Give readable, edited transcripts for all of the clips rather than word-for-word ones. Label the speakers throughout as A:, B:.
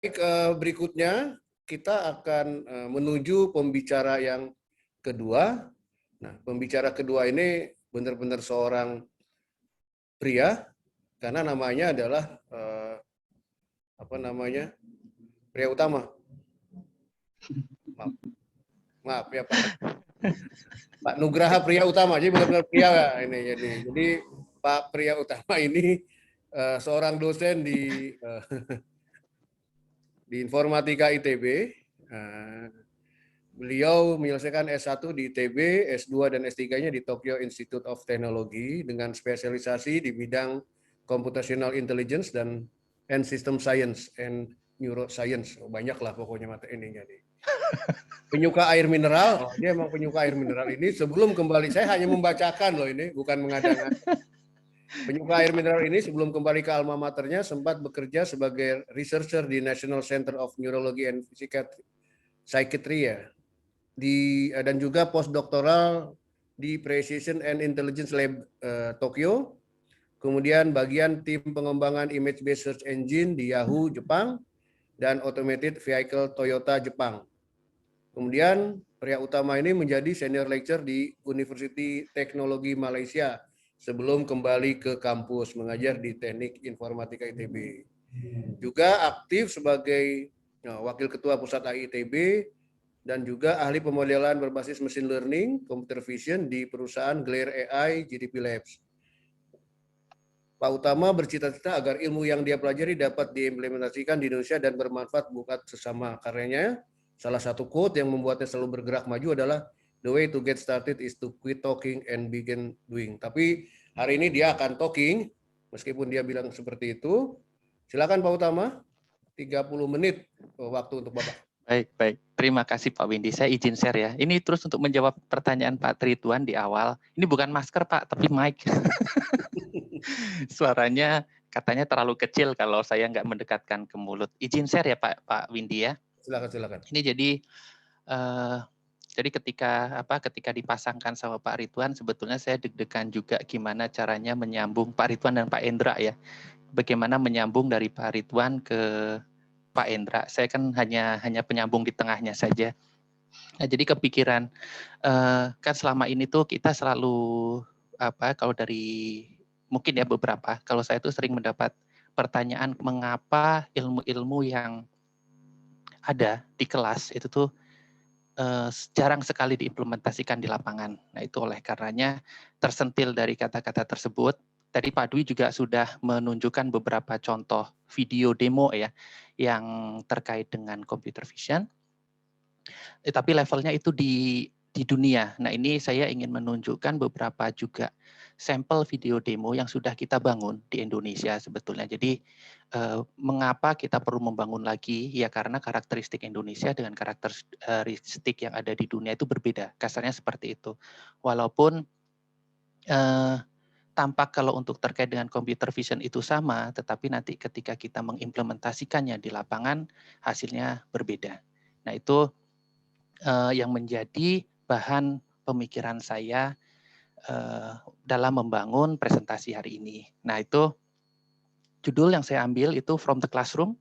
A: Baik, berikutnya kita akan menuju pembicara yang kedua. Nah, pembicara kedua ini benar-benar seorang pria karena namanya adalah apa namanya, pria utama. Maaf, maaf ya Pak. Pak Nugraha pria utama, jadi benar-benar pria ini. Jadi Pak pria utama ini seorang dosen di Informatika ITB. Beliau menyelesaikan S1 di ITB, S2 dan S3-nya di Tokyo Institute of Technology dengan spesialisasi di bidang Computational Intelligence dan System Science and Neuroscience. Banyak lah pokoknya materi ininya nih. Penyuka air mineral, dia emang penyuka air mineral ini. Sebelum kembali, saya hanya membacakan loh ini, bukan mengadang-adang. Penyuka air mineral ini sebelum kembali ke alma maternya sempat bekerja sebagai researcher di National Center of Neurology and Psychiatry ya. Dan juga postdoktoral di Precision and Intelligence Lab Tokyo. Kemudian bagian tim pengembangan image-based search engine di Yahoo Jepang dan Automated Vehicle Toyota Jepang. Kemudian pria utama ini menjadi senior lecturer di University Teknologi Malaysia sebelum kembali ke kampus mengajar di Teknik Informatika ITB. Juga aktif sebagai wakil ketua pusat AI ITB dan juga ahli pemodelan berbasis machine learning, computer vision di perusahaan Glare AI GDP Labs. Pak Utama bercita-cita agar ilmu yang dia pelajari dapat diimplementasikan di Indonesia dan bermanfaat buat sesama karyanya. Salah satu quote yang membuatnya selalu bergerak maju adalah the way to get started is to quit talking and begin doing. Tapi hari ini dia akan talking, meskipun dia bilang seperti itu. Silakan Pak Utama, 30 menit waktu untuk Bapak.
B: Baik. Terima kasih Pak Windy. Saya izin share ya. Ini terus untuk menjawab pertanyaan Pak Trituan di awal. Ini bukan masker Pak, tapi mic. Suaranya katanya terlalu kecil kalau saya nggak mendekatkan ke mulut. Izin share ya Pak Windy ya.
A: Silakan.
B: Ini jadi ketika dipasangkan sama Pak Ridwan, sebetulnya saya deg-degan juga gimana caranya menyambung Pak Ridwan dan Pak Endra ya. Bagaimana menyambung dari Pak Ridwan ke Pak Endra. Saya kan hanya penyambung di tengahnya saja. Nah, jadi kepikiran kan selama ini tuh kita selalu kalau dari mungkin ya beberapa, kalau saya tuh sering mendapat pertanyaan mengapa ilmu-ilmu yang ada di kelas itu tuh jarang sekali diimplementasikan di lapangan. Nah, itu oleh karenanya tersentil dari kata-kata tersebut. Tadi Pak Dwi juga sudah menunjukkan beberapa contoh video demo ya yang terkait dengan computer vision. Tapi levelnya itu di dunia. Nah, ini saya ingin menunjukkan beberapa juga sampel video demo yang sudah kita bangun di Indonesia sebetulnya. Jadi mengapa kita perlu membangun lagi? Ya karena karakteristik Indonesia dengan karakteristik yang ada di dunia itu berbeda. Kasarnya seperti itu. Walaupun tampak kalau untuk terkait dengan computer vision itu sama, tetapi nanti ketika kita mengimplementasikannya di lapangan hasilnya berbeda. Nah, itu yang menjadi bahan pemikiran saya dalam membangun presentasi hari ini. Nah, itu judul yang saya ambil itu From the Classroom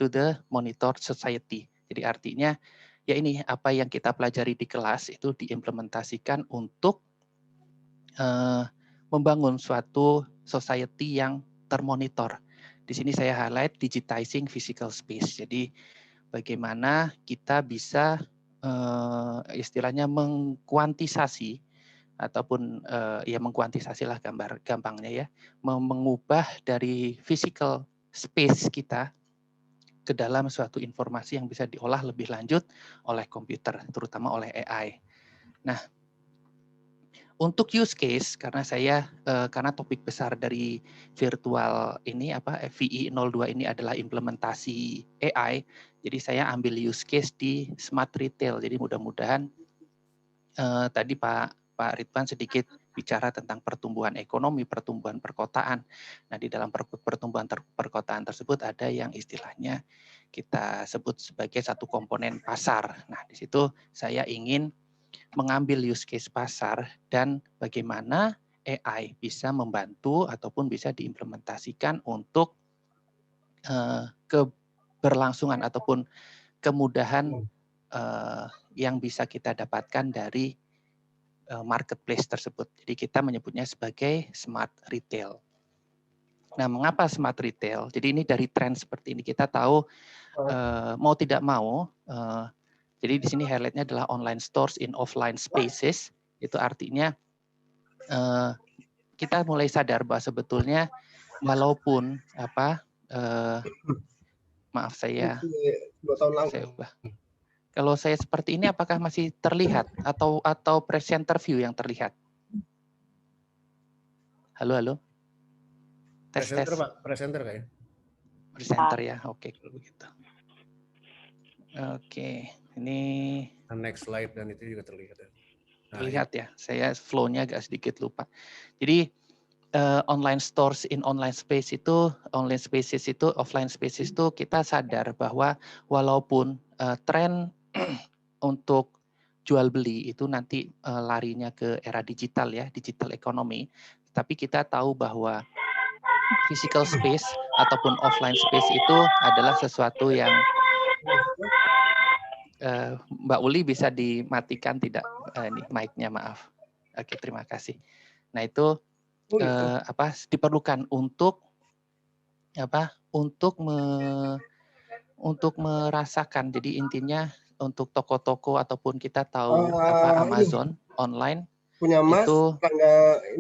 B: to the Monitored Society. Jadi artinya ya ini apa yang kita pelajari di kelas itu diimplementasikan untuk membangun suatu society yang termonitor. Di sini saya highlight digitizing physical space. Jadi bagaimana kita bisa istilahnya mengkuantisasi ataupun ya mengkuantisasi lah gampangnya ya, mengubah dari physical space kita ke dalam suatu informasi yang bisa diolah lebih lanjut oleh komputer, terutama oleh AI. Nah, untuk use case karena topik besar dari virtual ini FVI 02 ini adalah implementasi AI. Jadi saya ambil use case di smart retail. Jadi mudah-mudahan tadi Pak Ridwan sedikit bicara tentang pertumbuhan ekonomi, pertumbuhan perkotaan. Nah, di dalam pertumbuhan perkotaan tersebut ada yang istilahnya kita sebut sebagai satu komponen pasar. Nah, di situ saya ingin mengambil use case pasar dan bagaimana AI bisa membantu ataupun bisa diimplementasikan untuk keberlangsungan ataupun kemudahan yang bisa kita dapatkan dari marketplace tersebut. Jadi kita menyebutnya sebagai smart retail. Nah, mengapa smart retail? Jadi ini dari tren seperti ini kita tahu mau tidak mau. Jadi di sini highlightnya adalah online stores in offline spaces. Itu artinya kita mulai sadar bahwa sebetulnya walaupun maaf saya ubah. Kalau saya seperti ini, apakah masih terlihat atau presenter view yang terlihat? Halo. Tes.
A: Pak, presenter kayaknya.
B: Presenter ya, oke kalau begitu. Oke, ini
A: Next slide dan itu juga terlihat.
B: Terlihat ya, saya flow-nya agak sedikit lupa. Jadi online stores in online space itu, online spaces itu, offline spaces itu kita sadar bahwa walaupun tren untuk jual beli itu nanti larinya ke era digital ya, digital economy, tapi kita tahu bahwa physical space ataupun offline space itu adalah sesuatu yang Mbak Uli bisa dimatikan tidak ini mic-nya, maaf. Oke, terima kasih. Nah, itu diperlukan untuk untuk merasakan. Jadi intinya untuk toko-toko ataupun kita tahu Amazon online
C: punya Mas
B: itu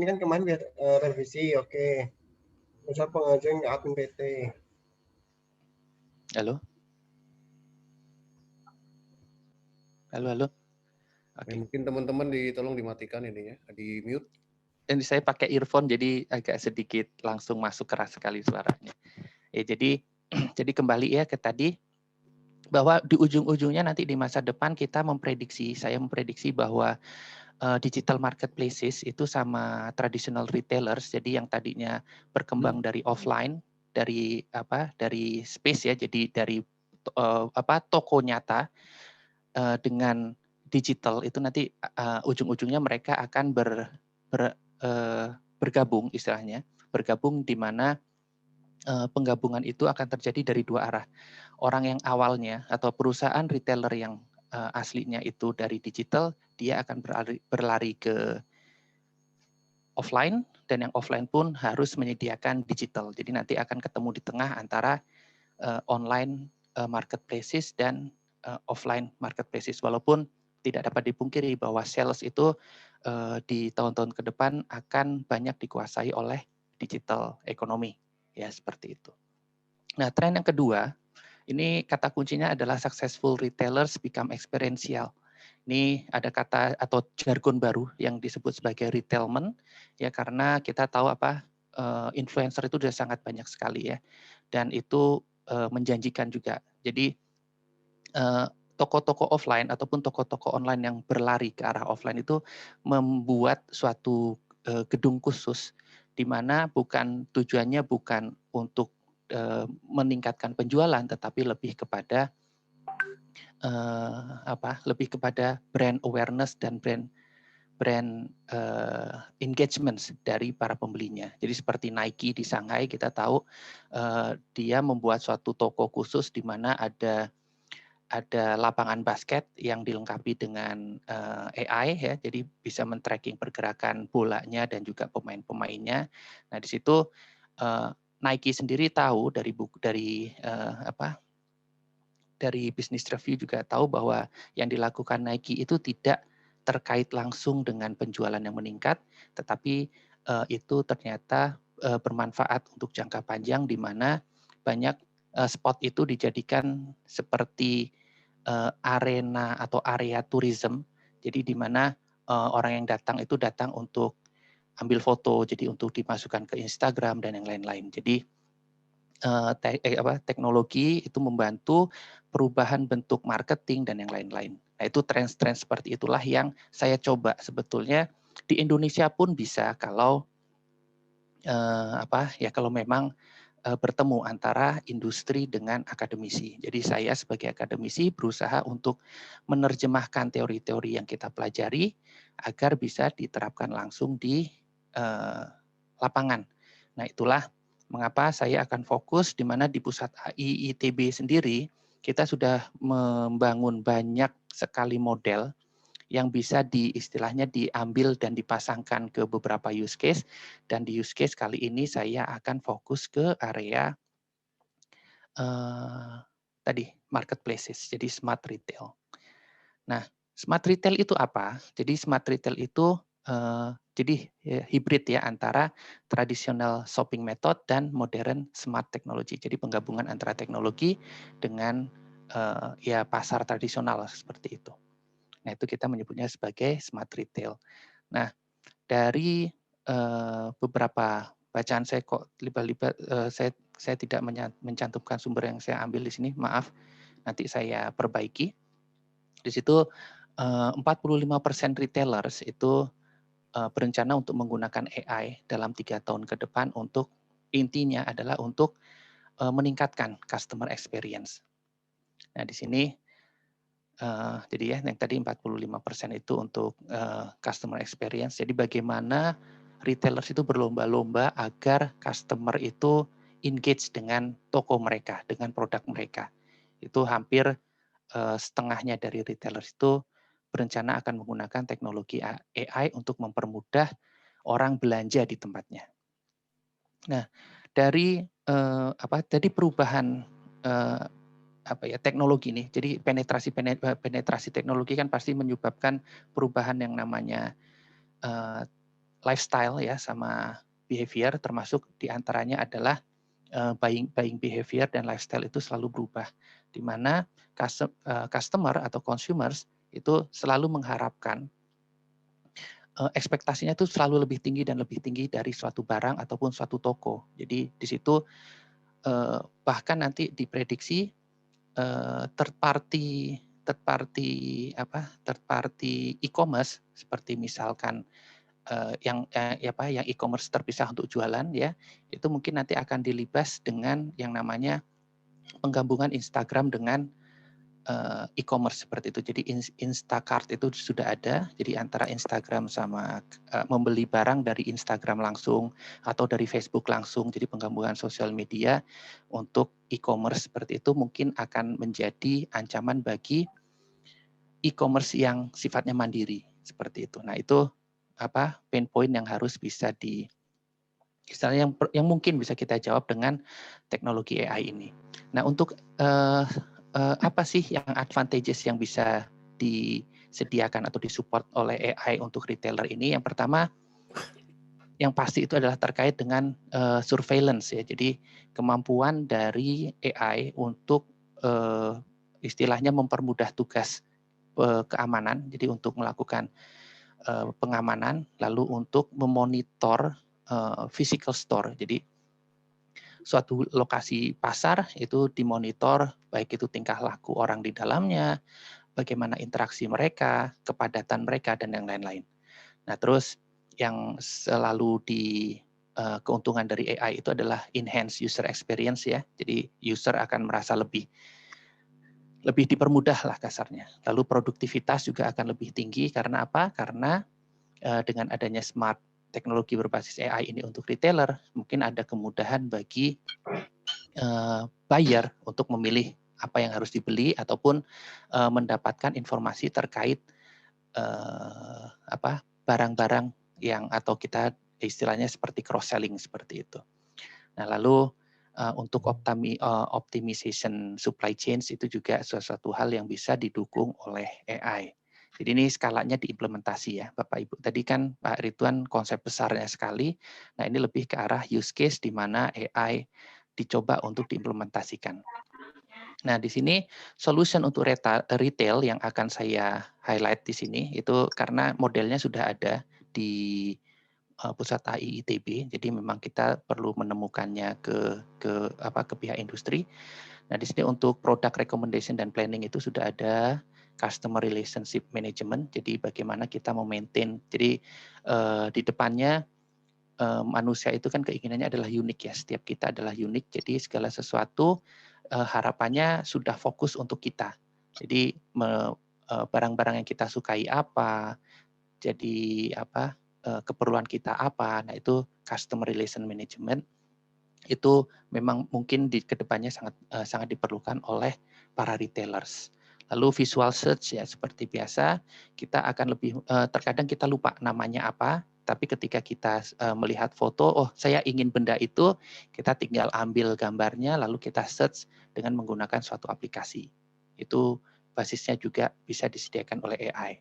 C: ini kan kemarin biar revisi, oke. Misal pengajuan akun PT.
B: Halo.
A: Okay. Mungkin teman-teman tolong dimatikan ininya, di mute.
B: Dan saya pakai earphone jadi agak sedikit langsung masuk keras sekali suaranya. Jadi kembali ya ke tadi bahwa di ujung-ujungnya nanti di masa depan saya memprediksi bahwa digital marketplaces itu sama traditional retailers. Jadi yang tadinya berkembang dari offline, dari space ya, jadi dari toko nyata dengan digital itu nanti ujung-ujungnya mereka akan bergabung istilahnya, bergabung di mana penggabungan itu akan terjadi dari dua arah. Orang yang awalnya atau perusahaan retailer yang aslinya itu dari digital, dia akan berlari ke offline, dan yang offline pun harus menyediakan digital. Jadi nanti akan ketemu di tengah antara online marketplaces dan offline marketplaces. Walaupun tidak dapat dipungkiri bahwa sales itu di tahun-tahun ke depan akan banyak dikuasai oleh digital ekonomi. Ya, seperti itu. Nah, tren yang kedua, ini kata kuncinya adalah successful retailers become experiential. Ini ada kata atau jargon baru yang disebut sebagai retailment, ya, karena kita tahu influencer itu sudah sangat banyak sekali ya, dan itu menjanjikan juga. Jadi toko-toko offline ataupun toko-toko online yang berlari ke arah offline itu membuat suatu gedung khusus di mana tujuannya bukan untuk meningkatkan penjualan, tetapi lebih kepada brand awareness dan brand engagement dari para pembelinya. Jadi seperti Nike di Shanghai, kita tahu dia membuat suatu toko khusus di mana ada lapangan basket yang dilengkapi dengan AI ya, jadi bisa men-tracking pergerakan bolanya dan juga pemain-pemainnya. Nah, di situ Nike sendiri tahu dari business review juga tahu bahwa yang dilakukan Nike itu tidak terkait langsung dengan penjualan yang meningkat, tetapi itu ternyata bermanfaat untuk jangka panjang, di mana banyak spot itu dijadikan seperti arena atau area tourism. Jadi di mana orang yang datang itu datang untuk ambil foto, jadi untuk dimasukkan ke Instagram dan yang lain-lain. Jadi teknologi itu membantu perubahan bentuk marketing dan yang lain-lain. Nah, itu tren-tren seperti itulah yang saya coba sebetulnya di Indonesia pun bisa kalau kalau memang bertemu antara industri dengan akademisi. Jadi saya sebagai akademisi berusaha untuk menerjemahkan teori-teori yang kita pelajari agar bisa diterapkan langsung di lapangan. Nah, itulah Mengapa saya akan fokus di mana di Pusat AI ITB sendiri kita sudah membangun banyak sekali model yang bisa istilahnya diambil dan dipasangkan ke beberapa use case, dan di use case kali ini saya akan fokus ke area tadi marketplaces, jadi smart retail. Nah, smart retail itu apa? Jadi smart retail itu jadi hibrid ya antara tradisional shopping method dan modern smart technology. Jadi penggabungan antara teknologi dengan ya pasar tradisional seperti itu. Nah, itu kita menyebutnya sebagai smart retail. Nah, dari beberapa bacaan saya kok libat-libat saya tidak mencantumkan sumber yang saya ambil di sini, maaf. Nanti saya perbaiki. Di situ 45% retailers itu berencana untuk menggunakan AI dalam 3 tahun ke depan untuk intinya adalah untuk meningkatkan customer experience. Nah, di sini jadi ya yang tadi 45% itu untuk customer experience. Jadi bagaimana retailers itu berlomba-lomba agar customer itu engage dengan toko mereka, dengan produk mereka. Itu hampir setengahnya dari retailers itu berencana akan menggunakan teknologi AI untuk mempermudah orang belanja di tempatnya. Nah, dari dari perubahan teknologi nih. Jadi penetrasi teknologi kan pasti menyebabkan perubahan yang namanya lifestyle ya sama behavior, termasuk diantaranya adalah buying behavior dan lifestyle itu selalu berubah, di mana customer atau consumers itu selalu mengharapkan ekspektasinya itu selalu lebih tinggi dan lebih tinggi dari suatu barang ataupun suatu toko. Jadi di situ bahkan nanti diprediksi third party e-commerce seperti misalkan yang e-commerce terpisah untuk jualan ya, itu mungkin nanti akan dilibas dengan yang namanya penggabungan Instagram dengan e-commerce seperti itu. Jadi Instacart itu sudah ada. Jadi antara Instagram sama membeli barang dari Instagram langsung atau dari Facebook langsung. Jadi penggabungan sosial media untuk e-commerce seperti itu mungkin akan menjadi ancaman bagi e-commerce yang sifatnya mandiri seperti itu. Nah, itu pain point yang harus bisa istilahnya yang mungkin bisa kita jawab dengan teknologi AI ini. Nah, untuk apa sih yang advantages yang bisa disediakan atau disupport oleh AI untuk retailer ini? Yang pertama, yang pasti itu adalah terkait dengan surveillance ya. Jadi kemampuan dari AI untuk istilahnya mempermudah tugas keamanan. Jadi untuk melakukan pengamanan, lalu untuk memonitor physical store. Jadi suatu lokasi pasar itu dimonitor, baik itu tingkah laku orang di dalamnya, bagaimana interaksi mereka, kepadatan mereka, dan yang lain-lain. Nah, terus yang selalu keuntungan dari AI itu adalah enhance user experience ya. Jadi user akan merasa lebih dipermudah lah kasarnya. Lalu produktivitas juga akan lebih tinggi karena apa? Karena dengan adanya smart teknologi berbasis AI ini untuk retailer, mungkin ada kemudahan bagi buyer untuk memilih apa yang harus dibeli ataupun mendapatkan informasi terkait barang-barang yang atau kita istilahnya seperti cross selling seperti itu. Nah, lalu untuk optimization supply chain itu juga sesuatu hal yang bisa didukung oleh AI. Jadi ini skalanya diimplementasi ya Bapak Ibu. Tadi kan Pak Ridwan konsep besarnya sekali. Nah, ini lebih ke arah use case di mana AI dicoba untuk diimplementasikan. Nah, di sini solution untuk retail yang akan saya highlight di sini itu karena modelnya sudah ada di Pusat AI ITB. Jadi memang kita perlu menemukannya ke pihak industri. Nah, di sini untuk product recommendation dan planning itu sudah ada customer relationship management. Jadi bagaimana kita memaintain. Jadi di depannya manusia itu kan keinginannya adalah unik ya. Setiap kita adalah unik. Jadi segala sesuatu harapannya sudah fokus untuk kita. Jadi barang-barang yang kita sukai apa, jadi keperluan kita apa. Nah, itu customer relation management itu memang mungkin di kedepannya sangat diperlukan oleh para retailers. Lalu visual search ya seperti biasa kita akan lebih terkadang kita lupa namanya apa, tapi ketika kita melihat foto, oh saya ingin benda itu, kita tinggal ambil gambarnya lalu kita search dengan menggunakan suatu aplikasi. Itu basisnya juga bisa disediakan oleh AI.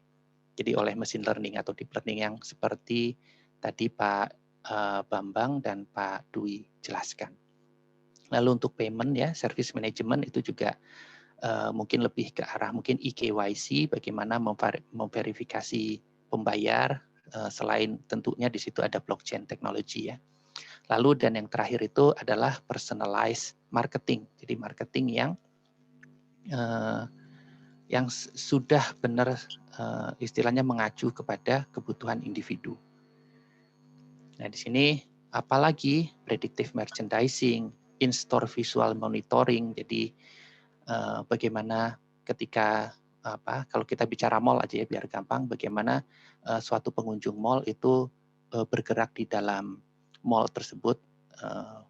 B: Jadi oleh machine learning atau deep learning yang seperti tadi Pak Bambang dan Pak Dwi jelaskan. Lalu untuk payment ya, service management itu juga mungkin lebih ke arah mungkin eKYC, bagaimana memverifikasi pembayar, selain tentunya di situ ada blockchain teknologi ya. Lalu dan yang terakhir itu adalah personalized marketing. Jadi marketing yang sudah benar istilahnya mengacu kepada kebutuhan individu. Nah, di sini apalagi predictive merchandising, in-store visual monitoring. Jadi bagaimana ketika kalau kita bicara mall aja ya biar gampang, bagaimana suatu pengunjung mall itu bergerak di dalam mall tersebut,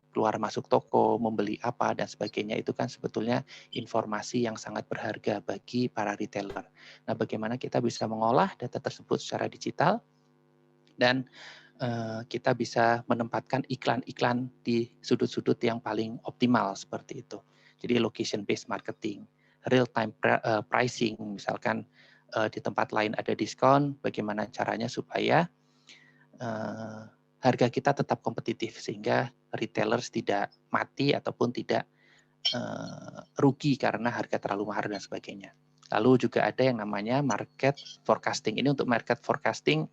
B: keluar masuk toko, membeli apa dan sebagainya, itu kan sebetulnya informasi yang sangat berharga bagi para retailer. Nah, bagaimana kita bisa mengolah data tersebut secara digital dan kita bisa menempatkan iklan-iklan di sudut-sudut yang paling optimal seperti itu. Jadi location based marketing, real time pricing, misalkan di tempat lain ada diskon, bagaimana caranya supaya harga kita tetap kompetitif sehingga retailers tidak mati ataupun tidak rugi karena harga terlalu mahal dan sebagainya. Lalu juga ada yang namanya market forecasting. Ini untuk market forecasting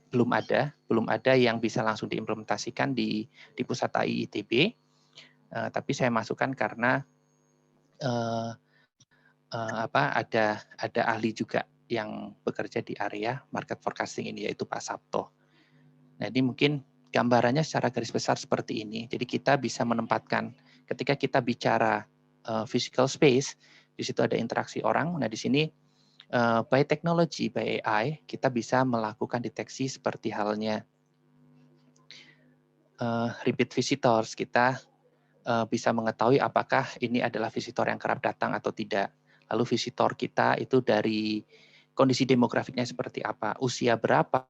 B: belum ada yang bisa langsung diimplementasikan di pusat AI ITB. Tapi saya masukkan karena ada ahli juga yang bekerja di area market forecasting ini, yaitu Pak Sabto. Nah, ini mungkin gambarannya secara garis besar seperti ini. Jadi kita bisa menempatkan ketika kita bicara physical space, di situ ada interaksi orang. Nah, di sini by technology, by AI, kita bisa melakukan deteksi seperti halnya repeat visitors. Kita bisa mengetahui apakah ini adalah visitor yang kerap datang atau tidak. Lalu visitor kita itu dari kondisi demografiknya seperti apa, usia berapa,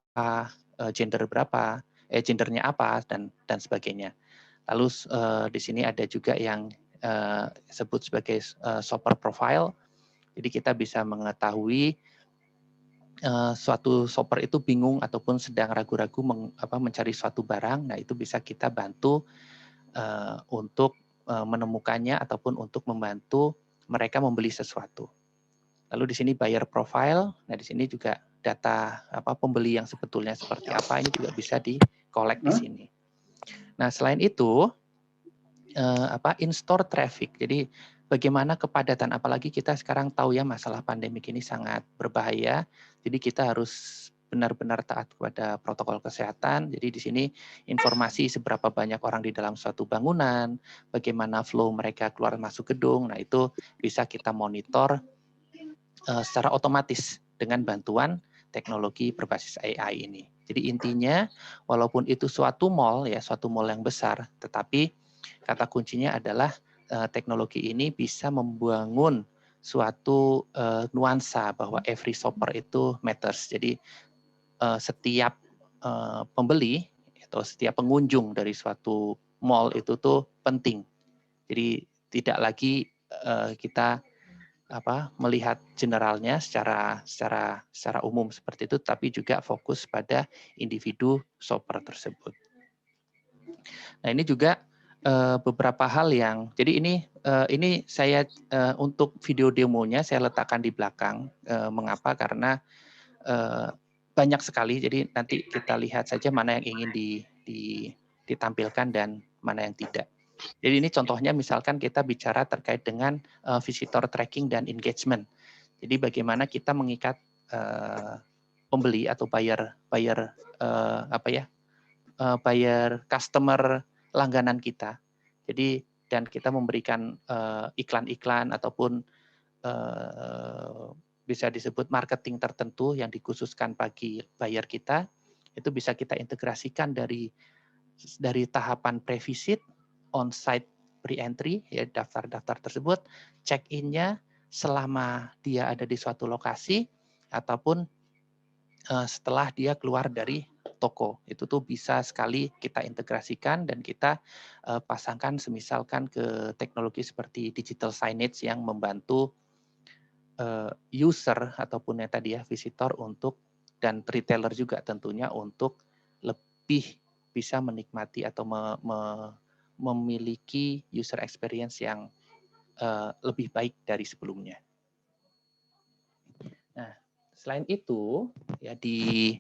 B: gender berapa, gendernya apa dan sebagainya. Lalu di sini ada juga yang sebut sebagai shopper profile. Jadi kita bisa mengetahui suatu shopper itu bingung ataupun sedang ragu-ragu mencari suatu barang. Nah, itu bisa kita bantu untuk menemukannya ataupun untuk membantu mereka membeli sesuatu. Lalu di sini buyer profile. Nah, di sini juga data pembeli yang sebetulnya seperti apa ini juga bisa di-collect di sini. Nah, selain itu in-store traffic. Jadi bagaimana kepadatan, apalagi kita sekarang tahu ya masalah pandemik ini sangat berbahaya. Jadi kita harus benar-benar taat kepada protokol kesehatan. Jadi di sini informasi seberapa banyak orang di dalam suatu bangunan, bagaimana flow mereka keluar masuk gedung. Nah, itu bisa kita monitor secara otomatis dengan bantuan teknologi berbasis AI ini. Jadi intinya walaupun itu suatu mall yang besar, tetapi kata kuncinya adalah teknologi ini bisa membangun suatu nuansa bahwa every shopper itu matters. Jadi setiap pembeli atau setiap pengunjung dari suatu mall itu tuh penting. Jadi tidak lagi kita melihat generalnya secara umum seperti itu, tapi juga fokus pada individu shopper tersebut. Nah, ini juga beberapa hal yang, jadi ini saya untuk video demonya saya letakkan di belakang. Mengapa? Karena banyak sekali. Jadi nanti kita lihat saja mana yang ingin ditampilkan dan mana yang tidak. Jadi ini contohnya misalkan kita bicara terkait dengan visitor tracking dan engagement. Jadi bagaimana kita mengikat pembeli atau buyer customer langganan kita. Jadi dan kita memberikan iklan-iklan ataupun bisa disebut marketing tertentu yang dikhususkan bagi buyer kita, itu bisa kita integrasikan dari tahapan pre-visit on-site pre-entry, ya daftar-daftar tersebut, check-in-nya selama dia ada di suatu lokasi ataupun setelah dia keluar dari toko. Itu tuh bisa sekali kita integrasikan dan kita pasangkan semisalkan ke teknologi seperti digital signage yang membantu user ataupun yang tadi ya visitor untuk dan retailer juga tentunya untuk lebih bisa menikmati atau memiliki user experience yang lebih baik dari sebelumnya. Nah, selain itu ya di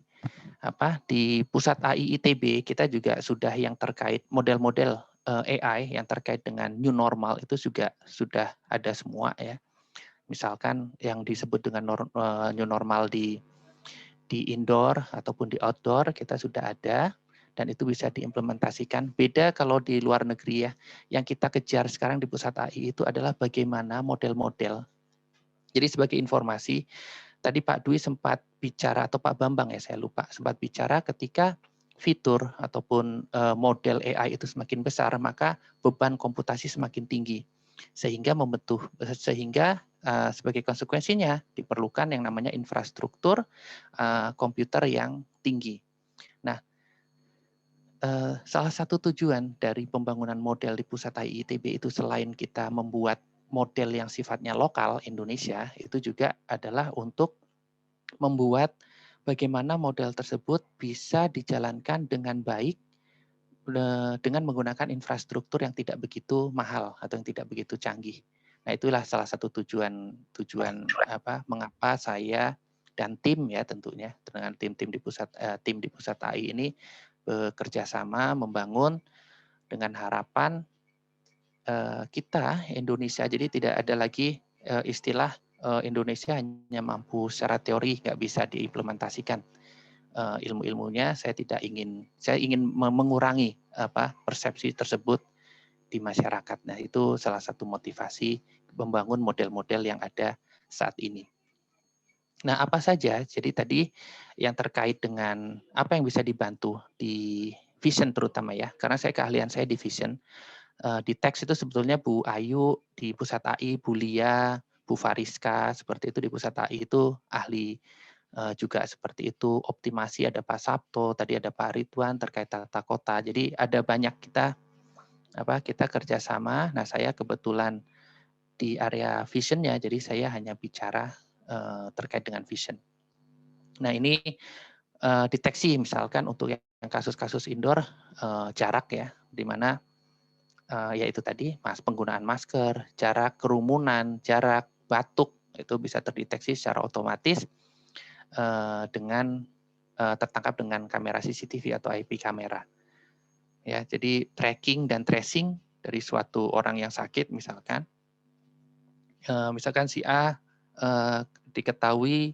B: pusat AI ITB kita juga sudah yang terkait model-model AI yang terkait dengan new normal itu juga sudah ada semua ya. Misalkan yang disebut dengan new normal di indoor ataupun di outdoor kita sudah ada dan itu bisa diimplementasikan. Beda kalau di luar negeri ya. Yang kita kejar sekarang di pusat AI itu adalah bagaimana model-model. Jadi sebagai informasi, tadi Pak Dwi sempat bicara atau Pak Bambang ya saya lupa sempat bicara ketika fitur ataupun model AI itu semakin besar maka beban komputasi semakin tinggi sehingga sebagai konsekuensinya diperlukan yang namanya infrastruktur komputer yang tinggi. Nah, salah satu tujuan dari pembangunan model di pusat AI ITB itu selain kita membuat model yang sifatnya lokal Indonesia itu juga adalah untuk membuat bagaimana model tersebut bisa dijalankan dengan baik dengan menggunakan infrastruktur yang tidak begitu mahal atau yang tidak begitu canggih. Nah, itulah salah satu tujuan mengapa saya dan tim ya tentunya dengan tim di pusat AI ini bekerja sama membangun dengan harapan kita Indonesia jadi tidak ada lagi istilah Indonesia hanya mampu secara teori nggak bisa diimplementasikan ilmu-ilmunya. Saya ingin mengurangi persepsi tersebut di masyarakat. Nah, itu salah satu motivasi membangun model-model yang ada saat ini. Nah, apa saja? Jadi tadi yang terkait dengan apa yang bisa dibantu di vision terutama ya, karena keahlian saya di vision. Di teks itu sebetulnya Bu Ayu di pusat AI, Bu Lia, Bu Fariska, seperti itu di pusat AI itu ahli juga seperti itu. Optimasi ada Pak Sabto, tadi ada Pak Ridwan terkait tata kota. Jadi ada banyak kita kerjasama. Nah, saya kebetulan di area visionnya, jadi saya hanya bicara terkait dengan vision. Nah, ini deteksi misalkan untuk yang kasus-kasus indoor jarak ya, di mana yaitu tadi penggunaan masker, jarak kerumunan, jarak batuk itu bisa terdeteksi secara otomatis dengan tertangkap dengan kamera CCTV atau IP kamera. Ya, jadi tracking dan tracing dari suatu orang yang sakit misalkan si A diketahui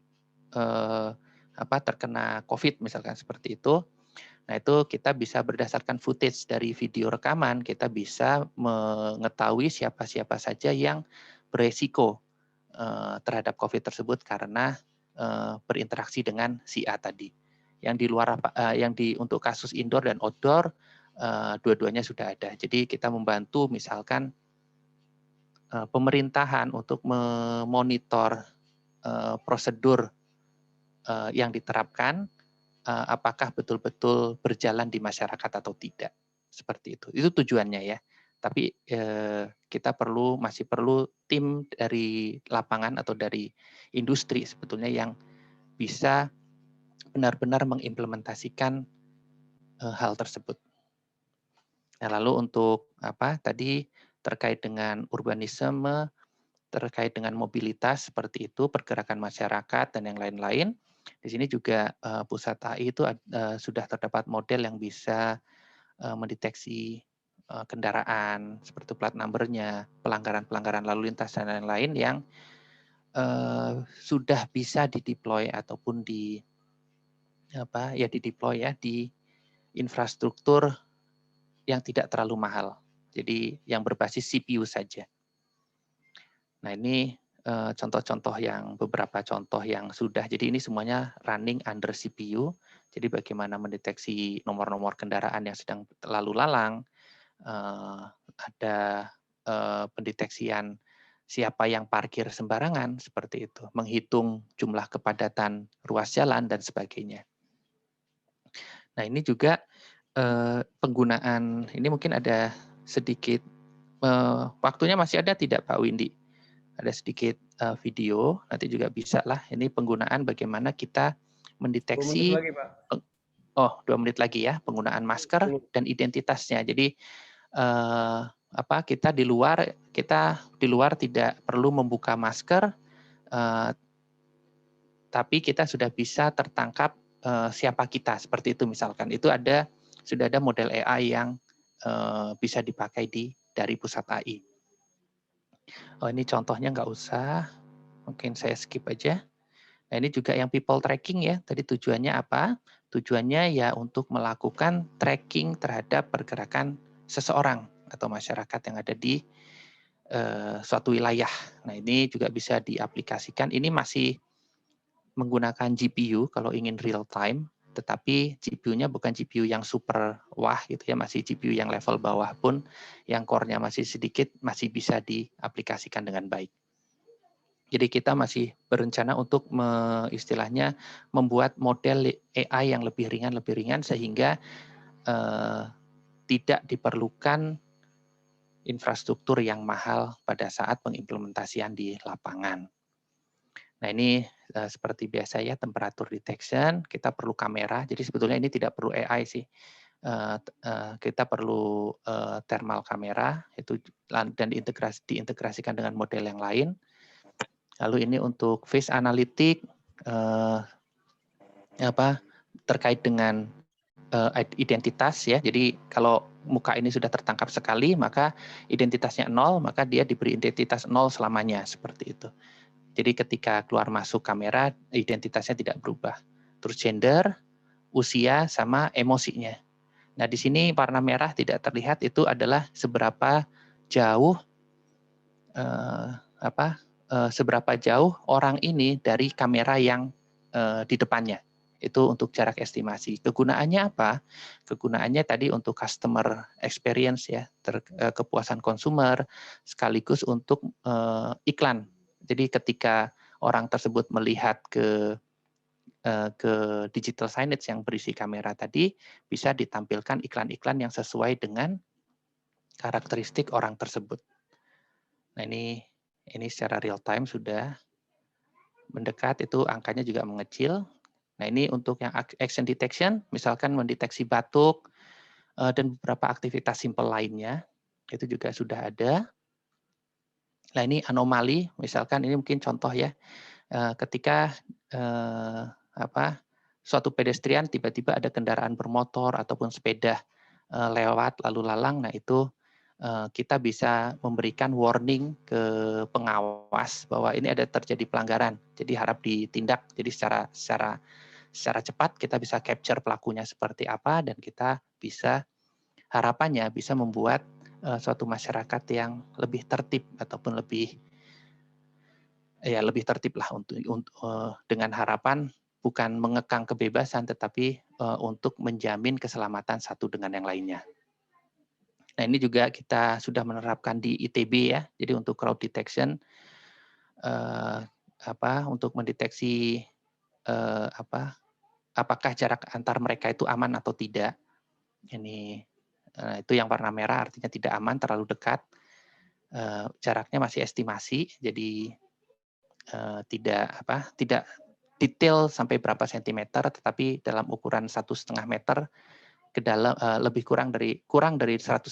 B: terkena COVID misalkan seperti itu. Nah, itu kita bisa berdasarkan footage dari video rekaman, kita bisa mengetahui siapa-siapa saja yang beresiko terhadap COVID tersebut karena berinteraksi dengan si A tadi. Yang di luar untuk kasus indoor dan outdoor dua-duanya sudah ada. Jadi kita membantu misalkan pemerintahan untuk memonitor prosedur yang diterapkan apakah betul-betul berjalan di masyarakat atau tidak. Seperti itu. Itu tujuannya ya. Tapi kita masih perlu tim dari lapangan atau dari industri sebetulnya yang bisa benar-benar mengimplementasikan hal tersebut. Nah, lalu untuk tadi terkait dengan urbanisme, terkait dengan mobilitas seperti itu, pergerakan masyarakat dan yang lain-lain. Di sini juga pusat AI itu sudah terdapat model yang bisa mendeteksi kendaraan seperti plat number-nya, pelanggaran-pelanggaran lalu lintas dan lain-lain yang sudah bisa dideploy ataupun dideploy ya di infrastruktur yang tidak terlalu mahal. Jadi yang berbasis CPU saja. Nah, ini beberapa contoh yang sudah. Jadi ini semuanya running under CPU. Jadi bagaimana mendeteksi nomor-nomor kendaraan yang sedang lalu lalang, ada pendeteksian siapa yang parkir sembarangan seperti itu, menghitung jumlah kepadatan ruas jalan dan sebagainya. Nah ini juga penggunaan, ini mungkin ada sedikit, waktunya masih ada tidak Pak Windy? Ada sedikit video, nanti juga bisa lah, ini penggunaan bagaimana kita
A: 2 menit
B: mendeteksi,
A: lagi, Pak.
B: 2 menit lagi ya, penggunaan masker
A: 10.
B: dan identitasnya. Jadi kita di luar tidak perlu membuka masker, tapi kita sudah bisa tertangkap siapa kita, seperti itu misalkan. Itu sudah ada model AI yang bisa dipakai dari pusat AI. Oh ini contohnya nggak usah, mungkin saya skip aja. Nah ini juga yang people tracking ya, tadi tujuannya apa? Tujuannya ya untuk melakukan tracking terhadap pergerakan seseorang atau masyarakat yang ada di suatu wilayah. Nah ini juga bisa diaplikasikan, ini masih menggunakan GPU kalau ingin real time, tetapi GPU-nya bukan GPU yang super wah gitu ya, masih GPU yang level bawah pun, yang core-nya masih sedikit, masih bisa diaplikasikan dengan baik. Jadi kita masih berencana untuk istilahnya membuat model AI yang lebih ringan sehingga tidak diperlukan infrastruktur yang mahal pada saat pengimplementasian di lapangan. Nah ini seperti biasa ya, temperatur detection, kita perlu kamera, jadi sebetulnya ini tidak perlu AI sih. Kita perlu thermal kamera itu dan diintegrasikan dengan model yang lain. Lalu ini untuk face analytic terkait dengan identitas ya. Jadi kalau muka ini sudah tertangkap sekali, maka identitasnya 0, maka dia diberi identitas 0 selamanya seperti itu. Jadi ketika keluar masuk kamera, identitasnya tidak berubah. Terus gender, usia, sama emosinya. Nah di sini warna merah tidak terlihat, itu adalah seberapa jauh seberapa jauh orang ini dari kamera yang di depannya. Itu untuk jarak estimasi. Kegunaannya apa? Kegunaannya tadi untuk customer experience ya, kepuasan konsumer, sekaligus untuk iklan. Jadi ketika orang tersebut melihat ke digital signage yang berisi kamera tadi, bisa ditampilkan iklan-iklan yang sesuai dengan karakteristik orang tersebut. Nah ini secara real time sudah mendekat, itu angkanya juga mengecil. Nah ini untuk yang action detection, misalkan mendeteksi batuk dan beberapa aktivitas simple lainnya, itu juga sudah ada. Nah ini anomali, misalkan ini mungkin contoh ya, ketika suatu pedestrian tiba-tiba ada kendaraan bermotor ataupun sepeda lewat lalu lalang, nah itu kita bisa memberikan warning ke pengawas bahwa ini ada terjadi pelanggaran, jadi harap ditindak. Jadi secara cepat kita bisa capture pelakunya seperti apa, dan kita bisa harapannya bisa membuat suatu masyarakat yang lebih tertib ataupun lebih tertib lah untuk dengan harapan bukan mengekang kebebasan, tetapi untuk menjamin keselamatan satu dengan yang lainnya. Nah ini juga kita sudah menerapkan di ITB ya. Jadi untuk crowd detection, untuk mendeteksi apakah jarak antar mereka itu aman atau tidak. Ini itu yang warna merah artinya tidak aman, terlalu dekat. Jaraknya masih estimasi, jadi tidak detail sampai berapa sentimeter, tetapi dalam ukuran 1,5 meter ke dalam, lebih kurang dari 150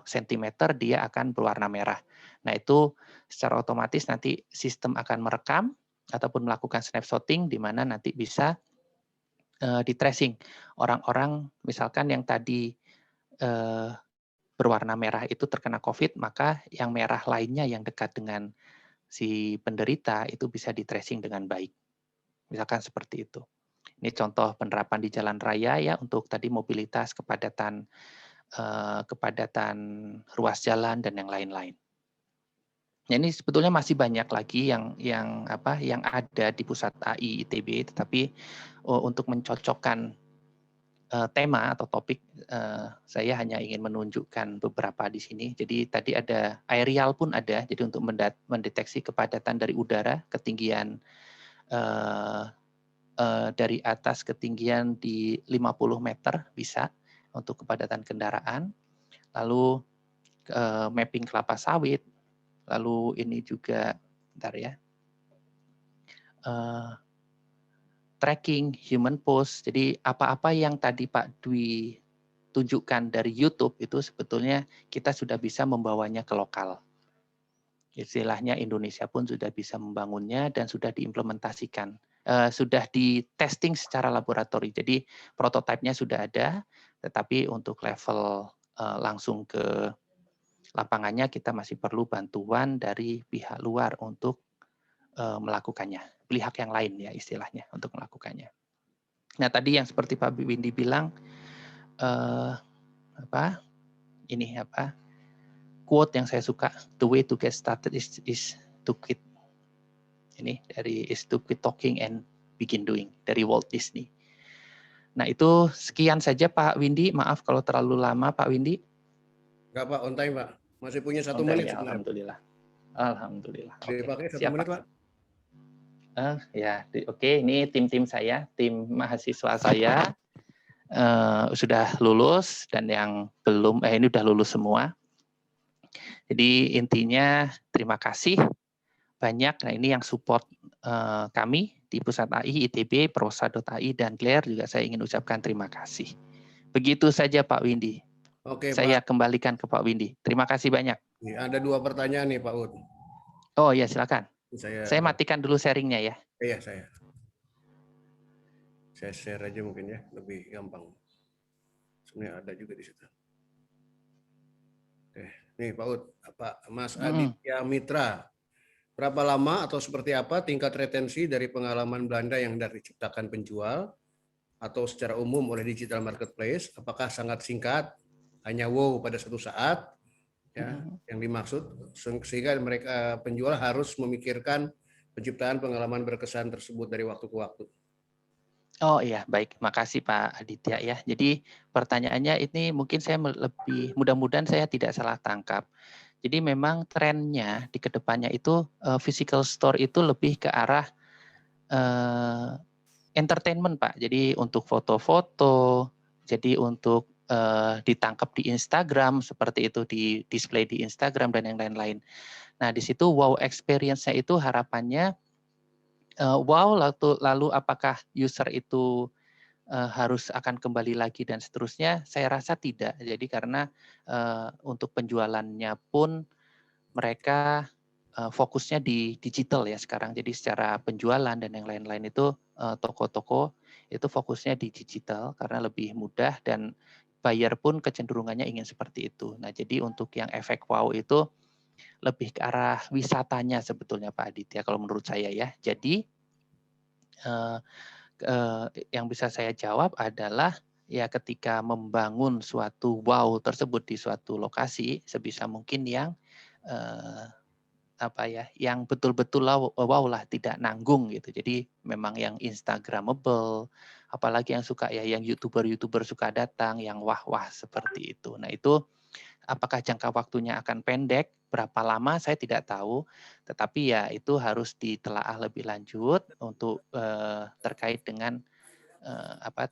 B: cm dia akan berwarna merah. Nah itu secara otomatis nanti sistem akan merekam ataupun melakukan snapshotting, di mana nanti bisa di tracing orang-orang misalkan yang tadi berwarna merah itu terkena COVID, maka yang merah lainnya yang dekat dengan si penderita itu bisa di tracing dengan baik. Misalkan seperti itu. Ini contoh penerapan di jalan raya ya, untuk tadi mobilitas, kepadatan ruas jalan dan yang lain-lain. Nah, ini sebetulnya masih banyak lagi yang ada di pusat AI ITB, tetapi untuk mencocokkan tema atau topik, saya hanya ingin menunjukkan beberapa di sini. Jadi tadi ada aerial pun ada, jadi untuk mendeteksi kepadatan dari udara, ketinggian dari atas ketinggian di 50 meter bisa untuk kepadatan kendaraan. Lalu mapping kelapa sawit, lalu ini juga, bentar ya, tracking human post. Jadi apa-apa yang tadi Pak Dwi tunjukkan dari YouTube itu sebetulnya kita sudah bisa membawanya ke lokal. Istilahnya Indonesia pun sudah bisa membangunnya dan sudah diimplementasikan. Sudah di testing secara laboratori. Jadi prototipenya sudah ada, tetapi untuk level langsung ke lapangannya kita masih perlu bantuan dari pihak luar untuk melakukannya. Pihak yang lain ya istilahnya untuk melakukannya. Nah tadi yang seperti Pak Windy bilang, quote yang saya suka, the way to get started is to quit. Ini dari is to quit talking and begin doing dari Walt Disney. Nah itu sekian saja Pak Windy. Maaf kalau terlalu lama Pak Windy.
A: Enggak Pak, on time Pak. Masih punya 1
B: On time,
A: menit
B: ya,
A: sebenarnya.
B: Alhamdulillah. Alhamdulillah.
A: Dipakai 1
B: siap,
A: menit
B: Pak.
A: Pak.
B: Oke, ini tim saya, tim mahasiswa saya sudah lulus dan yang belum, ini udah lulus semua. Jadi intinya terima kasih banyak. Nah ini yang support kami di Pusat AI, ITB, Prosa.ai, dan Claire juga saya ingin ucapkan terima kasih. Begitu saja Pak Windy.
A: Oke
B: Saya
A: Pak.
B: kembalikan ke Pak Windy. Terima kasih banyak.
A: Ada 2 pertanyaan nih Pak Ud.
B: Oh ya silakan. Saya
A: ada.
B: matikan dulu sharingnya ya.
A: Iya saya share aja mungkin ya, lebih gampang. Sebenarnya ada juga di situ. Oke, nih Pak Ud, Mas Aditya Mitra. Berapa lama atau seperti apa tingkat retensi dari pengalaman Belanda yang dari diciptakan penjual atau secara umum oleh digital marketplace? Apakah sangat singkat, hanya wow pada suatu saat, ya, yang dimaksud, sehingga mereka penjual harus memikirkan penciptaan pengalaman berkesan tersebut dari waktu ke waktu?
B: Oh iya, baik. Makasih Pak Aditya ya. Jadi pertanyaannya ini mungkin saya lebih, mudah-mudahan saya tidak salah tangkap. Jadi memang trennya di kedepannya itu physical store itu lebih ke arah entertainment Pak. Jadi untuk foto-foto, jadi untuk ditangkap di Instagram seperti itu, di display di Instagram dan yang lain-lain. Nah di situ wow experience-nya itu harapannya wow, lalu apakah user itu harus akan kembali lagi dan seterusnya? Saya rasa tidak. Jadi karena untuk penjualannya pun mereka fokusnya di digital ya sekarang. Jadi secara penjualan dan yang lain-lain itu toko-toko itu fokusnya di digital karena lebih mudah dan buyer pun kecenderungannya ingin seperti itu. Nah jadi untuk yang efek wow itu lebih ke arah wisatanya sebetulnya Pak Aditya kalau menurut saya ya. Jadi yang bisa saya jawab adalah ya ketika membangun suatu wow tersebut di suatu lokasi sebisa mungkin yang yang betul-betul wow lah, tidak nanggung gitu. Jadi memang yang instagramable, apalagi yang suka ya yang youtuber suka datang yang wah-wah seperti itu. Nah itu apakah jangka waktunya akan pendek, berapa lama saya tidak tahu, tetapi ya itu harus ditelaah lebih lanjut untuk terkait dengan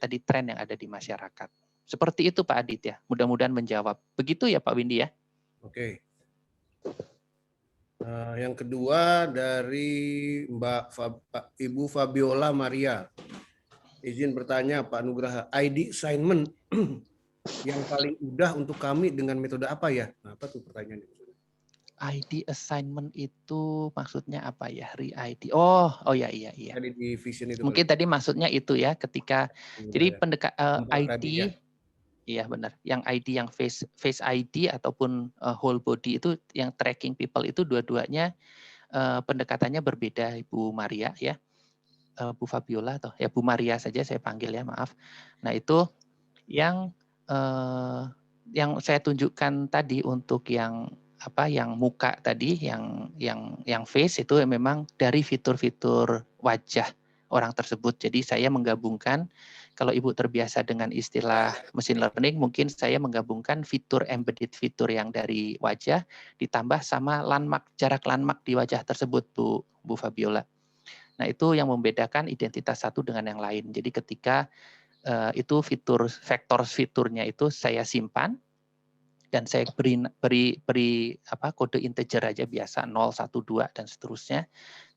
B: tadi tren yang ada di masyarakat. Seperti itu Pak Adit ya, mudah-mudahan menjawab. Begitu ya Pak Windy ya.
A: Oke. Yang kedua dari Ibu Fabiola Maria. Izin bertanya Pak Nugraha, ID assignment yang paling mudah untuk kami dengan metode apa ya? Nah, apa tuh pertanyaannya?
B: ID assignment itu maksudnya apa ya? Re-ID. Oh ya iya.
A: Tadi di vision itu
B: mungkin tadi maksudnya itu ya ketika jadi ID
A: ya.
B: Iya benar. Yang ID yang face ID ataupun whole body itu yang tracking people itu dua-duanya pendekatannya berbeda Ibu Maria ya. Bu Fabiola atau ya Bu Maria saja saya panggil ya, maaf. Nah, itu yang saya tunjukkan tadi untuk yang yang muka tadi yang face itu memang dari fitur-fitur wajah orang tersebut. Jadi saya menggabungkan, kalau Ibu terbiasa dengan istilah machine learning, mungkin saya menggabungkan fitur embedded fitur yang dari wajah ditambah sama landmark, jarak landmark di wajah tersebut, Bu Fabiola. Nah, itu yang membedakan identitas satu dengan yang lain. Jadi ketika itu vektor fiturnya itu saya simpan, dan saya beri kode integer aja biasa 0, 1, 2 dan seterusnya.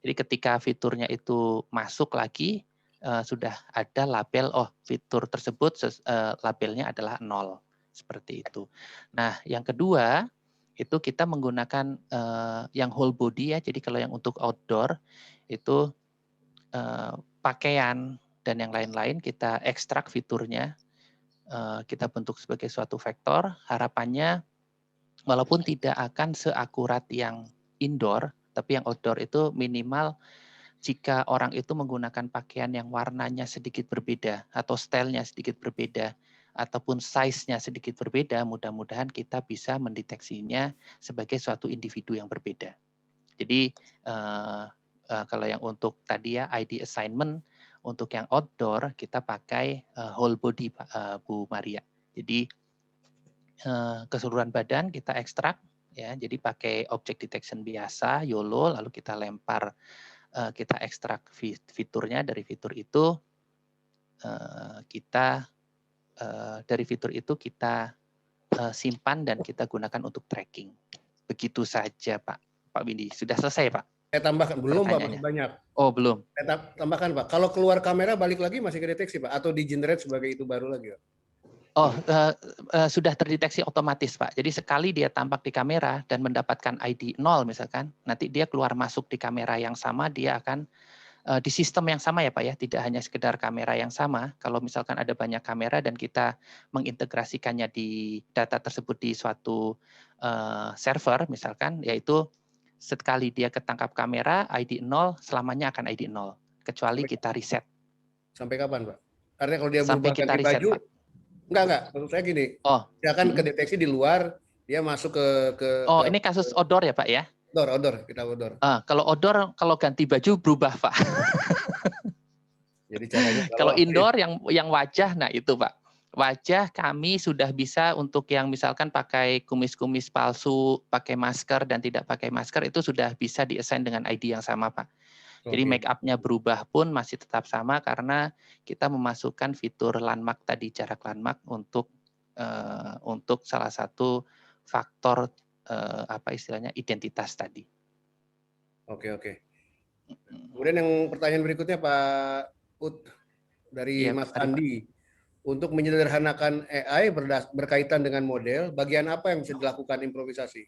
B: Jadi ketika fiturnya itu masuk lagi sudah ada label fitur tersebut labelnya adalah 0 seperti itu. Nah, yang kedua itu kita menggunakan yang whole body ya. Jadi kalau yang untuk outdoor itu pakaian dan yang lain-lain kita ekstrak fiturnya, kita bentuk sebagai suatu vektor. Harapannya walaupun tidak akan seakurat yang indoor, tapi yang outdoor itu minimal jika orang itu menggunakan pakaian yang warnanya sedikit berbeda atau stylenya sedikit berbeda ataupun size-nya sedikit berbeda, mudah-mudahan kita bisa mendeteksinya sebagai suatu individu yang berbeda. Jadi kalau yang untuk tadi ya ID assignment, untuk yang outdoor kita pakai whole body Bu Maria. Jadi keseluruhan badan kita ekstrak ya, jadi pakai object detection biasa YOLO, lalu kita lempar, kita ekstrak fiturnya. Dari fitur itu dari fitur itu kita simpan dan kita gunakan untuk tracking. Begitu saja Pak Windy. Sudah selesai Pak?
A: Saya tambahkan, belum Pak, masih banyak.
B: Oh belum.
A: Saya tambahkan Pak, kalau keluar kamera balik lagi masih kedeteksi Pak, atau di generate sebagai itu baru lagi Pak?
B: Sudah terdeteksi otomatis Pak. Jadi sekali dia tampak di kamera dan mendapatkan ID 0 misalkan, nanti dia keluar masuk di kamera yang sama, dia akan di sistem yang sama ya Pak ya, tidak hanya sekedar kamera yang sama. Kalau misalkan ada banyak kamera dan kita mengintegrasikannya di data tersebut di suatu server misalkan, yaitu sekali dia ketangkap kamera ID 0, selamanya akan ID 0, kecuali kita reset.
A: Sampai kapan Pak? Karena kalau dia
B: sampai
A: berubah
B: kita
A: ganti
B: reset,
A: baju,
B: Pak.
A: Enggak. Maksud saya gini, dia akan kedeteksi di luar, dia masuk ke
B: ini kasus outdoor ya Pak ya?
A: Outdoor, kita outdoor.
B: Kalau outdoor, kalau ganti baju berubah Pak.
A: Jadi caranya
B: kalau indoor yang wajah, nah itu Pak. Wajah kami sudah bisa untuk yang misalkan pakai kumis-kumis palsu, pakai masker dan tidak pakai masker, itu sudah bisa di-assign dengan ID yang sama Pak. Jadi make up-nya berubah pun masih tetap sama karena kita memasukkan fitur landmark tadi, jarak landmark untuk salah satu faktor istilahnya identitas tadi.
A: Oke. Kemudian yang pertanyaan berikutnya Pak Ut dari Mas Andi. Pak. Untuk menyederhanakan AI berkaitan dengan model, bagian apa yang bisa dilakukan improvisasi?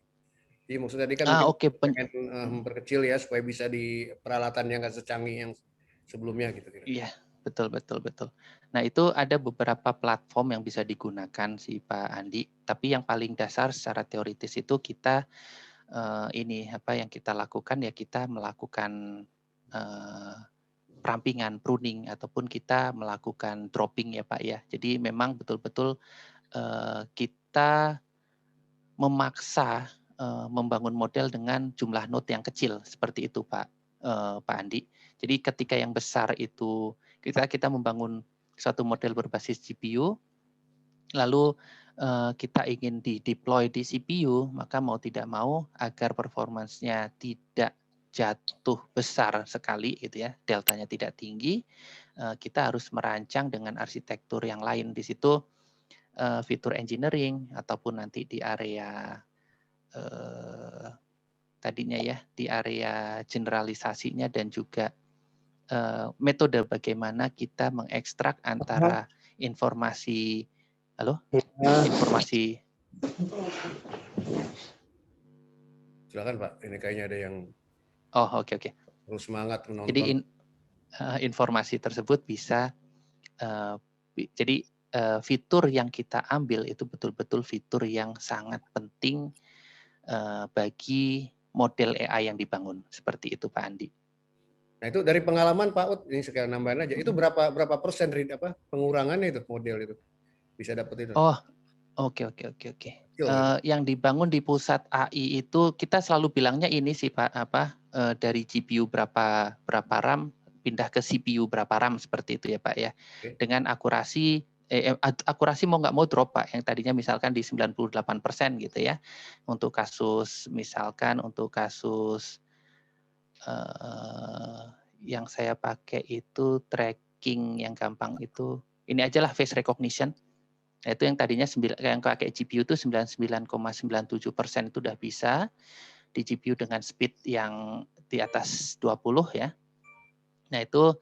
A: Jadi maksudnya tadi kan pengen memperkecil ya supaya bisa di peralatan yang nggak secanggih yang sebelumnya gitu.
B: Iya, betul. Nah itu ada beberapa platform yang bisa digunakan sih Pak Andi. Tapi yang paling dasar secara teoritis itu kita yang kita lakukan ya, kita melakukan perampingan, pruning, ataupun kita melakukan dropping ya Pak ya. Jadi memang betul-betul kita memaksa membangun model dengan jumlah node yang kecil seperti itu Pak Andi. Jadi ketika yang besar itu kita membangun suatu model berbasis GPU, lalu kita ingin di-deploy di CPU, maka mau tidak mau agar performance-nya tidak jatuh besar sekali gitu ya, deltanya tidak tinggi, kita harus merancang dengan arsitektur yang lain. Di situ fitur engineering ataupun nanti di area tadinya ya, di area generalisasinya dan juga metode bagaimana kita mengekstrak antara informasi. Halo? Informasi.
A: Silakan Pak, ini kayaknya ada yang.
B: Oke.
A: Terus semangat menonton.
B: Jadi informasi tersebut bisa, jadi fitur yang kita ambil itu betul-betul fitur yang sangat penting bagi model AI yang dibangun, seperti itu Pak Andi.
A: Nah itu dari pengalaman Pak Ut, ini sekalian nambahin aja, itu berapa persen pengurangannya itu model itu bisa dapat itu?
B: Oke. Yang dibangun di pusat AI itu kita selalu bilangnya ini sih Pak, dari GPU berapa RAM pindah ke CPU berapa RAM seperti itu ya Pak ya.
A: Oke.
B: Dengan akurasi akurasi mau nggak mau drop Pak, yang tadinya misalkan di 98% gitu ya. Untuk kasus misalkan untuk kasus yang saya pakai itu tracking yang gampang itu, ini aja lah face recognition. Itu yang tadinya yang pakai GPU itu 99,97% itu udah bisa di GPU dengan speed yang di atas 20 ya. Nah itu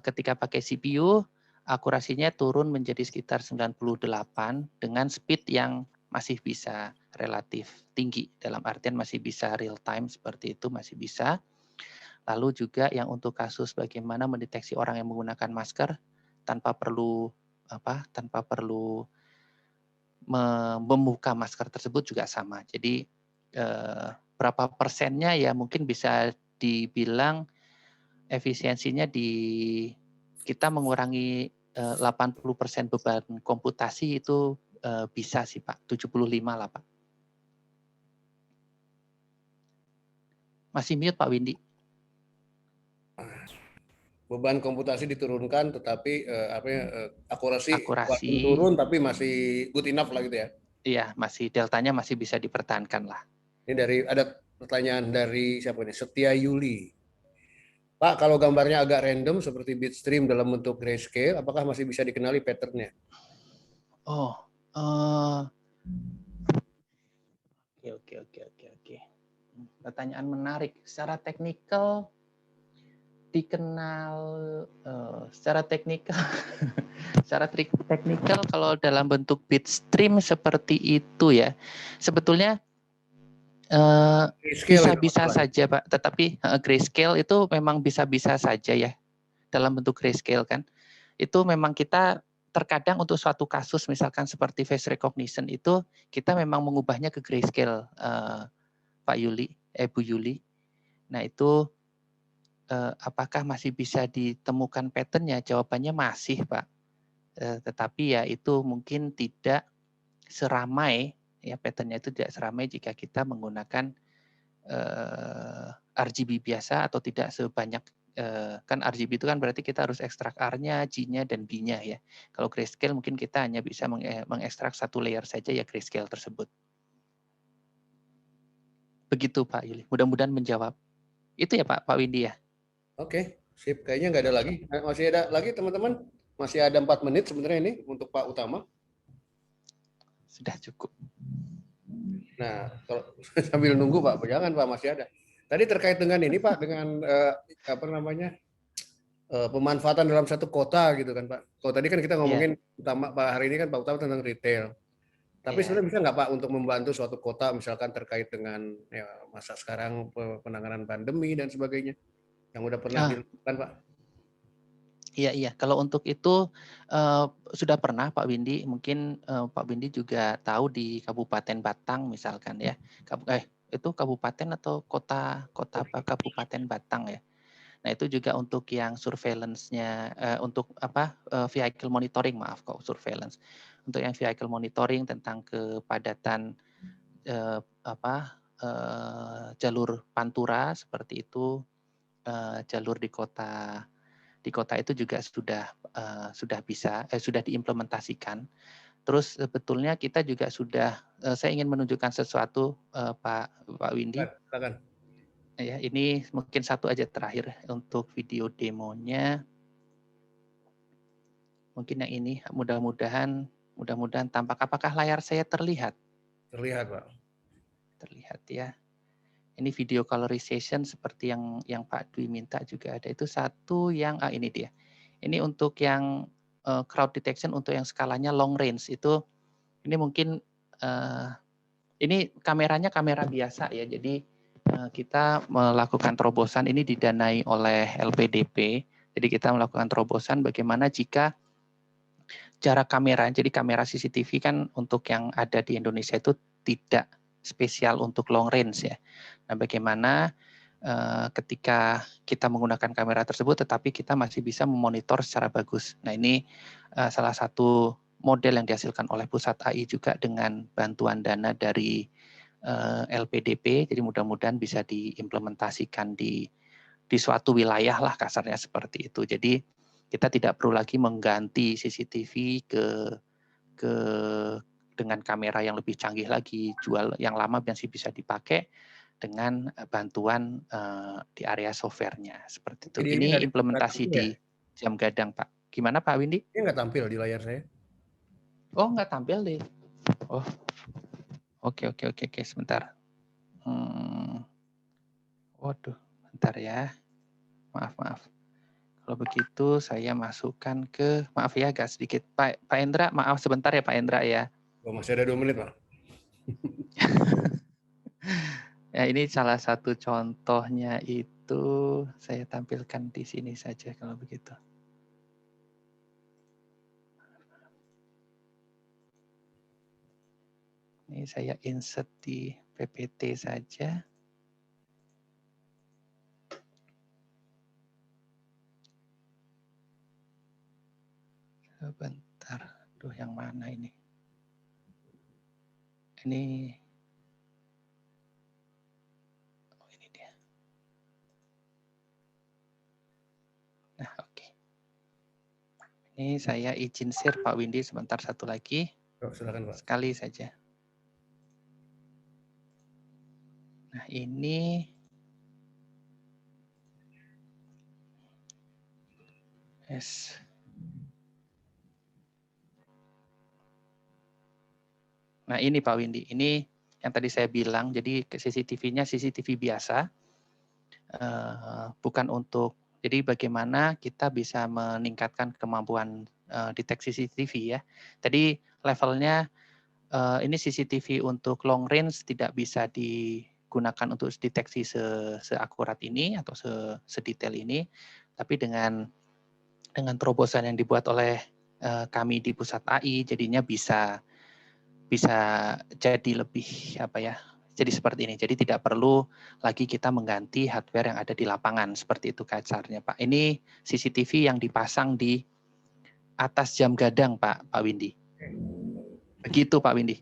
B: ketika pakai CPU akurasinya turun menjadi sekitar 98 dengan speed yang masih bisa relatif tinggi, dalam artian masih bisa real time seperti itu, masih bisa. Lalu juga yang untuk kasus bagaimana mendeteksi orang yang menggunakan masker tanpa perlu membuka masker tersebut juga sama. Jadi berapa persennya ya mungkin bisa dibilang efisiensinya kita mengurangi 80% beban komputasi itu bisa sih Pak, 75 lah Pak. Masih mute Pak Windy.
A: Beban komputasi diturunkan, tetapi akurasi walaupun
B: Akurasi,
A: turun tapi masih good enough lah gitu ya.
B: iya masih deltanya masih bisa dipertahankan lah.
A: Ini ada pertanyaan dari siapa ini? Setia Yuli. Pak, kalau gambarnya agak random seperti bitstream dalam bentuk grayscale, apakah masih bisa dikenali pattern-nya?
B: Oh, oke. Pertanyaan menarik. Secara teknikal dikenal, secara teknikal, secara teknikal kalau dalam bentuk bitstream seperti itu ya, sebetulnya bisa-bisa saja Pak. Tetapi grayscale itu memang bisa-bisa saja ya dalam bentuk grayscale kan. Itu memang kita terkadang untuk suatu kasus misalkan seperti face recognition itu kita memang mengubahnya ke grayscale Pak Yuli, Bu Yuli. Nah itu apakah masih bisa ditemukan pattern-nya? Jawabannya masih Pak. Tetapi ya itu mungkin tidak seramai ya, pattern-nya itu tidak seramai jika kita menggunakan RGB biasa atau tidak sebanyak kan RGB itu kan berarti kita harus ekstrak R-nya, G-nya, dan B-nya ya. Kalau grayscale mungkin kita hanya bisa mengekstrak satu layer saja ya grayscale tersebut. Begitu Pak Yuli. Mudah-mudahan menjawab. Itu ya Pak Windy ya.
A: Oke, sip. Kayaknya nggak ada lagi. Masih ada lagi teman-teman? Masih ada 4 menit sebenarnya ini untuk Pak Utama.
B: Sudah cukup.
A: Nah, kalau sambil nunggu Pak, jangan Pak, masih ada. Tadi terkait dengan ini Pak, dengan pemanfaatan dalam satu kota gitu kan Pak. Kalau tadi kan kita ngomongin utama Pak hari ini kan Pak Utama tentang retail. Tapi sebenarnya bisa nggak Pak untuk membantu suatu kota misalkan terkait dengan ya, masa sekarang penanganan pandemi dan sebagainya yang udah pernah dilakukan Pak?
B: Iya. Kalau untuk itu sudah pernah Pak Windy. Mungkin Pak Windy juga tahu di Kabupaten Batang misalkan ya. Itu kabupaten atau kota apa? Kabupaten Batang ya. Nah itu juga untuk yang surveillance-nya, untuk vehicle monitoring, maaf kok surveillance. Untuk yang vehicle monitoring tentang kepadatan jalur pantura seperti itu, jalur di kota itu juga sudah bisa sudah diimplementasikan. Terus sebetulnya kita juga sudah saya ingin menunjukkan sesuatu Pak Windy.
A: Silakan.
B: Ya, ini mungkin satu aja terakhir untuk video demonya. Mungkin yang ini mudah-mudahan tampak. Apakah layar saya terlihat?
A: Terlihat Pak.
B: Terlihat ya. Ini video colorization seperti yang Pak Dwi minta juga ada. Itu satu yang ini dia. Ini untuk yang crowd detection untuk yang skalanya long range itu. Ini mungkin ini kameranya kamera biasa ya. Jadi kita melakukan terobosan ini didanai oleh LPDP. Jadi kita melakukan terobosan bagaimana jika jarak kamera, jadi kamera CCTV kan untuk yang ada di Indonesia itu tidak spesial untuk long range ya. Nah bagaimana ketika kita menggunakan kamera tersebut tetapi kita masih bisa memonitor secara bagus. Nah ini salah satu model yang dihasilkan oleh Pusat AI juga dengan bantuan dana dari LPDP, jadi mudah-mudahan bisa diimplementasikan di di suatu wilayah lah kasarnya seperti itu. Jadi kita tidak perlu lagi mengganti CCTV ke dengan kamera yang lebih canggih lagi, jual yang lama masih bisa dipakai dengan bantuan di area softwarenya seperti itu.
A: Jadi
B: Ini
A: nggak
B: implementasi
A: tampil ya?
B: di jam gadang, Pak. Gimana Pak Windy?
A: Ini nggak tampil di layar saya.
B: Oh, nggak tampil deh. Oh, oke, sebentar. Waduh, bentar ya. Maaf. Kalau begitu saya masukkan ke, maaf ya agak sedikit. Pak Endra, maaf sebentar ya Pak Endra ya.
A: Oh, masih ada 2 menit, Pak.
B: Ya, ini salah satu contohnya itu saya tampilkan di sini saja kalau begitu. Ini saya insert di PPT saja. Sebentar, yang mana ini? Ini dia. Nah, oke. Ini saya izin share Pak Windy sebentar satu lagi.
A: Oh, silakan, Pak.
B: Sekali saja. Nah, ini yes. Nah, ini Pak Windy, ini yang tadi saya bilang, jadi CCTV-nya CCTV biasa, bukan untuk, jadi bagaimana kita bisa meningkatkan kemampuan deteksi CCTV ya. Tadi levelnya ini CCTV untuk long range tidak bisa digunakan untuk deteksi seakurat ini atau sedetail ini, tapi dengan terobosan yang dibuat oleh kami di pusat AI, jadinya bisa jadi lebih jadi seperti ini. Jadi tidak perlu lagi kita mengganti hardware yang ada di lapangan seperti itu kasarnya, Pak. Ini CCTV yang dipasang di atas jam gadang, Pak Windy. Begitu Pak Windy.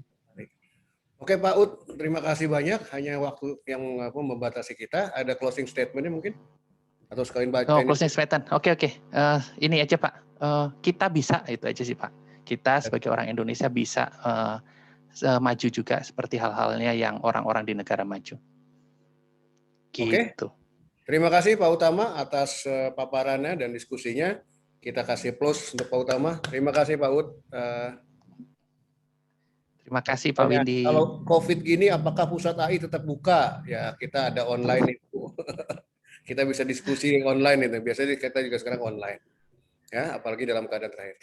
A: Oke Pak Ud, terima kasih banyak. Hanya waktu yang membatasi kita. Ada closing statement-nya mungkin? Atau sekalian baca ini?
B: Closing statement. Oke. Ini aja Pak. Kita bisa, itu aja sih Pak. Kita sebagai orang Indonesia bisa maju juga seperti hal-halnya yang orang-orang di negara maju. Gitu.
A: Oke. Terima kasih Pak Utama atas paparannya dan diskusinya. Kita kasih plus untuk Pak Utama. Terima kasih Pak Ud.
B: Terima kasih Pak Windy.
A: Kalau COVID gini, apakah pusat AI tetap buka? Ya, kita ada online itu. Kita bisa diskusi online itu. Biasanya kita juga sekarang online. Ya, apalagi dalam keadaan terakhir.